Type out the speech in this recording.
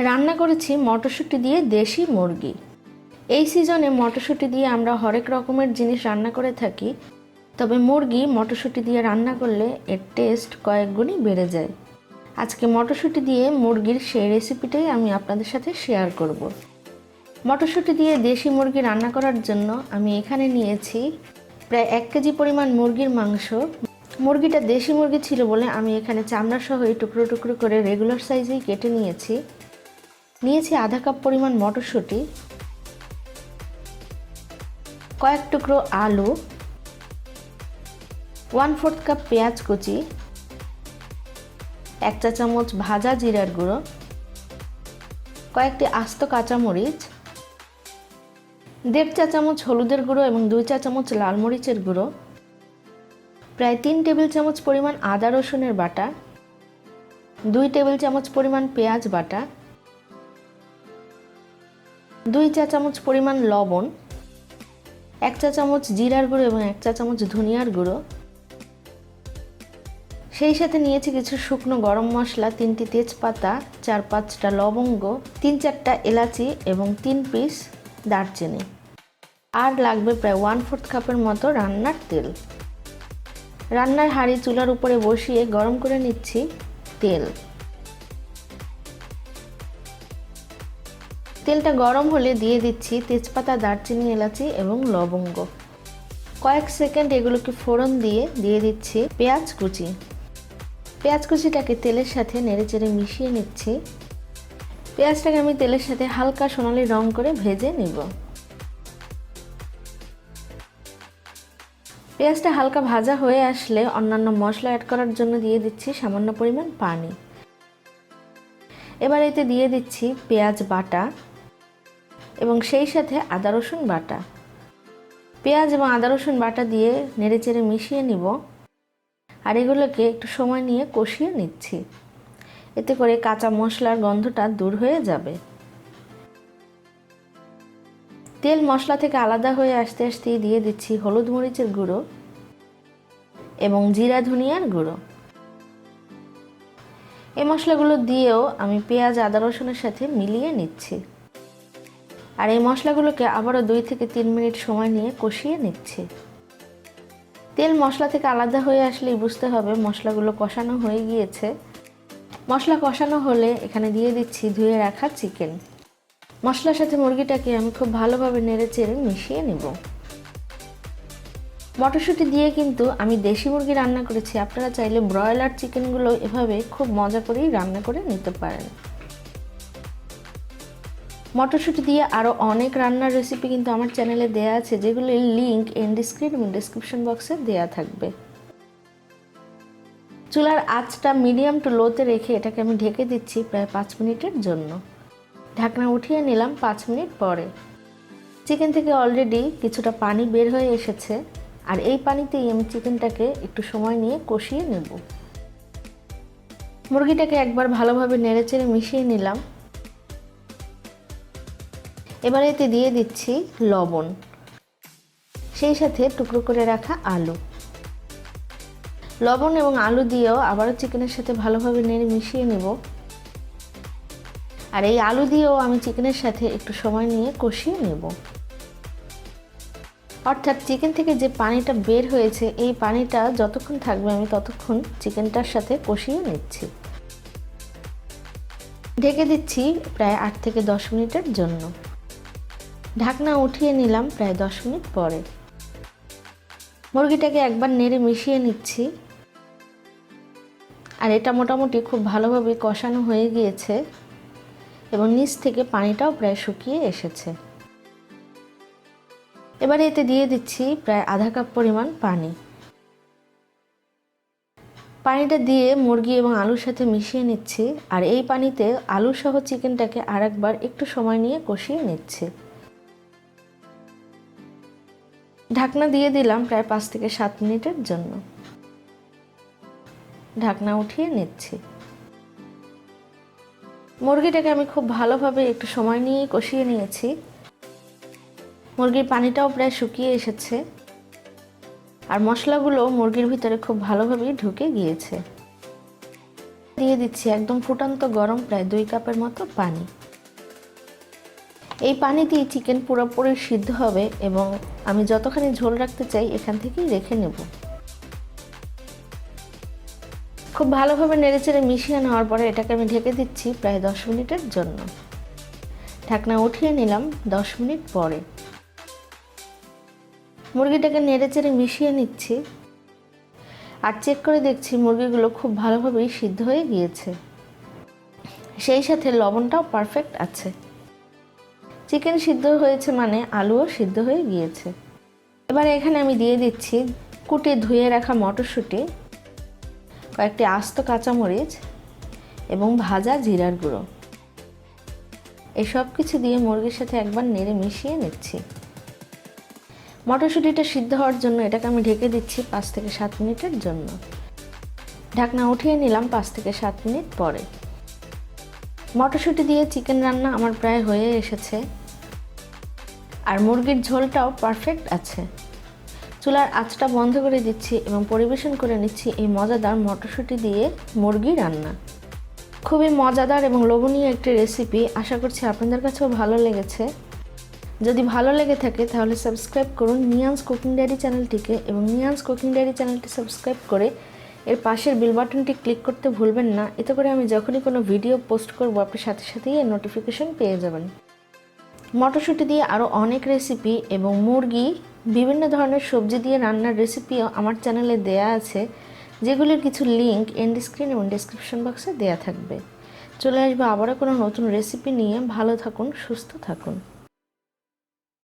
রান্না করেছি মটরশুঁটি দিয়ে দেশি মুরগি। এই সিজনে মটরশুঁটি দিয়ে আমরা হরেক রকমের জিনিস রান্না করে থাকি, তবে মুরগি মটরশুঁটি দিয়ে রান্না করলে এর টেস্ট কয়েক গুণই বেড়ে যায়। আজকে মটরশুঁটি দিয়ে মুরগির সেই রেসিপিটাই আমি আপনাদের সাথে শেয়ার করব। মটরশুঁটি দিয়ে দেশি মুরগি রান্না করার জন্য আমি এখানে নিয়েছি প্রায় 1 কেজি পরিমাণ মুরগির মাংস। মুরগিটা দেশি মুরগি ছিল বলে আমি এখানে চামড়া সহ টুকরো টুকরো করে রেগুলার সাইজেই কেটে নিয়েছি। আধা কাপ পরিমাণ মটরশুঁটি, কয়েক টুকরো আলু, 1/4 কাপ পেঁয়াজ কুচি, 1 চা চামচ ভাজা জিরার গুঁড়ো, কয়েকটি আস্ত কাঁচামরিচ, 1.5 চা চামচ হলুদের গুঁড়ো এবং 2 চা চামচ লাল মরিচের গুঁড়ো, প্রায় 3 টেবিল চামচ পরিমাণ আদা রসুনের বাটা, 2 টেবিল চামচ পরিমাণ পেঁয়াজ বাটা, 2 চা চামচ পরিমাণ লবণ, 1 চা চামচ জিরার গুঁড়ো এবং 1 চা চামচ ধনিয়ার গুঁড়ো। সেই সাথে নিয়েছি কিছু শুকনো গরম মশলা, 3টি তেজপাতা, 4-5টা লবঙ্গ, 3-4টা এলাচি এবং 3 পিস দারচিনি। আর লাগবে প্রায় 1/4 কাপের মতো রান্নার তেল। রান্নার হাঁড়ি চুলার উপরে বসিয়ে গরম করে নিচ্ছি তেল। তেলটা গরম হলে দিয়ে দিচ্ছি তেজপাতা, দারচিনি, এলাচি এবং লবঙ্গ। কয়েক সেকেন্ড এগুলোকে ফোড়ন দিয়ে দিচ্ছি পেঁয়াজ কুচি। পেঁয়াজ কুচিটাকে তেলের সাথে নেড়েচেড়ে মিশিয়ে নিচ্ছি। পেঁয়াজটাকে আমি তেলের সাথে হালকা সোনালি রং করে ভেজে নিব। পেঁয়াজটা হালকা ভাজা হয়ে আসলে অন্যান্য মশলা অ্যাড করার জন্য দিয়ে দিচ্ছি সামান্য পরিমাণ পানি। এবার এতে দিয়ে দিচ্ছি পেঁয়াজ বাটা এবং সেই সাথে আদা রসুন বাটা। পেঁয়াজ এবং আদা রসুন বাটা দিয়ে নেড়েচেড়ে মিশিয়ে নিব। আর এগুলোকে একটু সময় নিয়ে কষিয়ে নিচ্ছি, এতে করে কাঁচা মশলার গন্ধটা দূর হয়ে যাবে। তেল মশলা থেকে আলাদা হয়ে আসতে আসতেই দিয়ে দিচ্ছি হলুদ মরিচের গুঁড়ো এবং জিরা ধনিয়ার গুঁড়ো। এই মশলাগুলো দিয়েও আমি পেঁয়াজ আদা রসুনের সাথে মিলিয়ে নিচ্ছি। আর এই মশলাগুলোকে আবারও 2 থেকে 3 মিনিট সময় নিয়ে কষিয়ে নিচ্ছি। তেল মশলা থেকে আলাদা হয়ে আসলেই বুঝতে হবে মশলাগুলো কষানো হয়ে গিয়েছে। মশলা কষানো হলে এখানে দিয়ে দিচ্ছি ধুয়ে রাখা চিকেন। মশলার সাথে মুরগিটাকে আমি খুব ভালোভাবে নেড়েচেড়ে মিশিয়ে নেব। মটরশুঁটি দিয়ে কিন্তু আমি দেশি মুরগি রান্না করেছি, আপনারা চাইলে ব্রয়লার চিকেনগুলো এভাবে খুব মজা করেই রান্না করে নিতে পারেন। মটরশুঁটি দিয়ে আরও অনেক রান্নার রেসিপি কিন্তু আমার চ্যানেলে দেয়া আছে, যেগুলির লিঙ্ক এন্ড স্ক্রিন এবং ডেসক্রিপশন বক্সে দেয়া থাকবে। চুলার আঁচটা মিডিয়াম টু লোতে রেখে এটাকে আমি ঢেকে দিচ্ছি প্রায় 5 মিনিটের জন্য। ঢাকনা উঠিয়ে নিলাম 5 মিনিট পরে। চিকেন থেকে অলরেডি কিছুটা পানি বের হয়ে এসেছে, আর এই পানিতেই আমি চিকেনটাকে একটু সময় নিয়ে কষিয়ে নেব। মুরগিটাকে একবার ভালোভাবে নেড়েচেড়ে মিশিয়ে নিলাম। এবার এতে দিয়ে দিচ্ছি লবণ, সেই সাথে টুকরো করে রাখা আলু। লবণ এবং আলু দিয়েও আবারও চিকেনের সাথে ভালোভাবে নেড়ে মিশিয়ে নেব। আর এই আলু দিয়েও আমি চিকেনের সাথে একটু সময় নিয়ে কষিয়ে নেব। অর্থাৎ চিকেন থেকে যে পানিটা বের হয়েছে, এই পানিটা যতক্ষণ থাকবে আমি ততক্ষণ চিকেনটার সাথে কষিয়ে নিচ্ছি। ঢেকে দিচ্ছি প্রায় 8 থেকে 10 মিনিটের জন্য। ঢাকনা উঠিয়ে নিলাম প্রায় 10 মিনিট পরে। মুরগিটাকে একবার নেড়ে মিশিয়ে নিচ্ছি। আর এটা মোটামুটি খুব ভালোভাবে কষানো হয়ে গিয়েছে এবং নিচ থেকে পানিটাও প্রায় শুকিয়ে এসেছে। এবার এতে দিয়ে দিচ্ছি প্রায় আধা কাপ পরিমাণ পানি। পানিটা দিয়ে মুরগি এবং আলুর সাথে মিশিয়ে নিচ্ছি। আর এই পানিতে আলু সহ চিকেনটাকে আরেকবার একটু সময় নিয়ে কষিয়ে নিচ্ছি। ঢাকনা দিয়ে দিলাম প্রায় 5 থেকে 7 মিনিটের জন্য। ঢাকনা উঠিয়ে নিচ্ছি। মুরগিটাকে আমি খুব ভালোভাবে একটু সময় নিয়ে কষিয়ে নিয়েছি। মুরগির পানিটাও প্রায় শুকিয়ে এসেছে আর মশলাগুলো মুরগির ভিতরে খুব ভালোভাবে ঢুকে গিয়েছে। দিয়ে দিচ্ছি একদম ফুটন্ত গরম প্রায় 2 কাপের মতো পানি। এই পানি দিয়ে চিকেন পুরোপুরি সিদ্ধ হবে এবং আমি যতখানি ঝোল রাখতে চাই এখান থেকেই রেখে নেব। খুব ভালোভাবে নেড়েচেড়ে মিশিয়ে নেওয়ার পরে এটাকে আমি ঢেকে দিচ্ছি প্রায় 10 মিনিটের জন্য। ঢাকনা উঠিয়ে নিলাম 10 মিনিট পরে। মুরগিটাকে নেড়েচেড়ে মিশিয়ে নিচ্ছি আর চেক করে দেখছি মুরগিগুলো খুব ভালোভাবেই সিদ্ধ হয়ে গিয়েছে, সেই সাথে লবণটাও পারফেক্ট আছে। চিকেন সিদ্ধ হয়েছে মানে আলুও সিদ্ধ হয়ে গিয়েছে। এবার এখানে আমি দিয়ে দিচ্ছি কুটে ধুয়ে রাখা মটরশুঁটি, কয়েকটি আস্ত কাঁচামরিচ এবং ভাজা জিরার গুঁড়ো। এই সব কিছু দিয়ে মুরগির সাথে একবার নেড়ে মিশিয়ে নিচ্ছি। মটরশুঁটিটা সিদ্ধ হওয়ার জন্য এটাকে আমি ঢেকে দিচ্ছি 5 থেকে 7 মিনিটের জন্য। ঢাকনা উঠিয়ে নিলাম 5 থেকে 7 মিনিট পরে। মটরশুঁটি দিয়ে চিকেন রান্না আমার প্রায় হয়ে এসেছে আর মুরগির ঝোলটাও পারফেক্ট আছে। চুলার আঁচটা বন্ধ করে দিচ্ছি এবং পরিবেশন করে নিচ্ছি এই মজাদার মটরশুঁটি দিয়ে মুরগি রান্না। খুবই মজাদার এবং লোভনীয় একটি রেসিপি। আশা করছি আপনাদের কাছেও ভালো লেগেছে। যদি ভালো লেগে থাকে তাহলে সাবস্ক্রাইব করুন নিয়ান্স কুকিং ডায়েরি চ্যানেলটিকে এবং নিয়ান্স কুকিং ডায়েরি চ্যানেলটি সাবস্ক্রাইব করে এর পাশের বেল বাটনটি ক্লিক করতে ভুলবেন না। এতে করে আমি যখনই কোনো ভিডিও পোস্ট করব আপনি সাথে সাথেই এর নোটিফিকেশন পেয়ে যাবেন। মটরশুঁটি দিয়ে আরও অনেক রেসিপি এবং মুরগি বিভিন্ন ধরনের সবজি দিয়ে রান্নার রেসিপিও আমার চ্যানেলে দেয়া আছে, যেগুলির কিছু লিঙ্ক এন্ড স্ক্রিন এবং ডেসক্রিপশন বক্সে দেয়া থাকবে। চলে আসবো আবারও কোনো নতুন রেসিপি নিয়ে। ভালো থাকুন, সুস্থ থাকুন।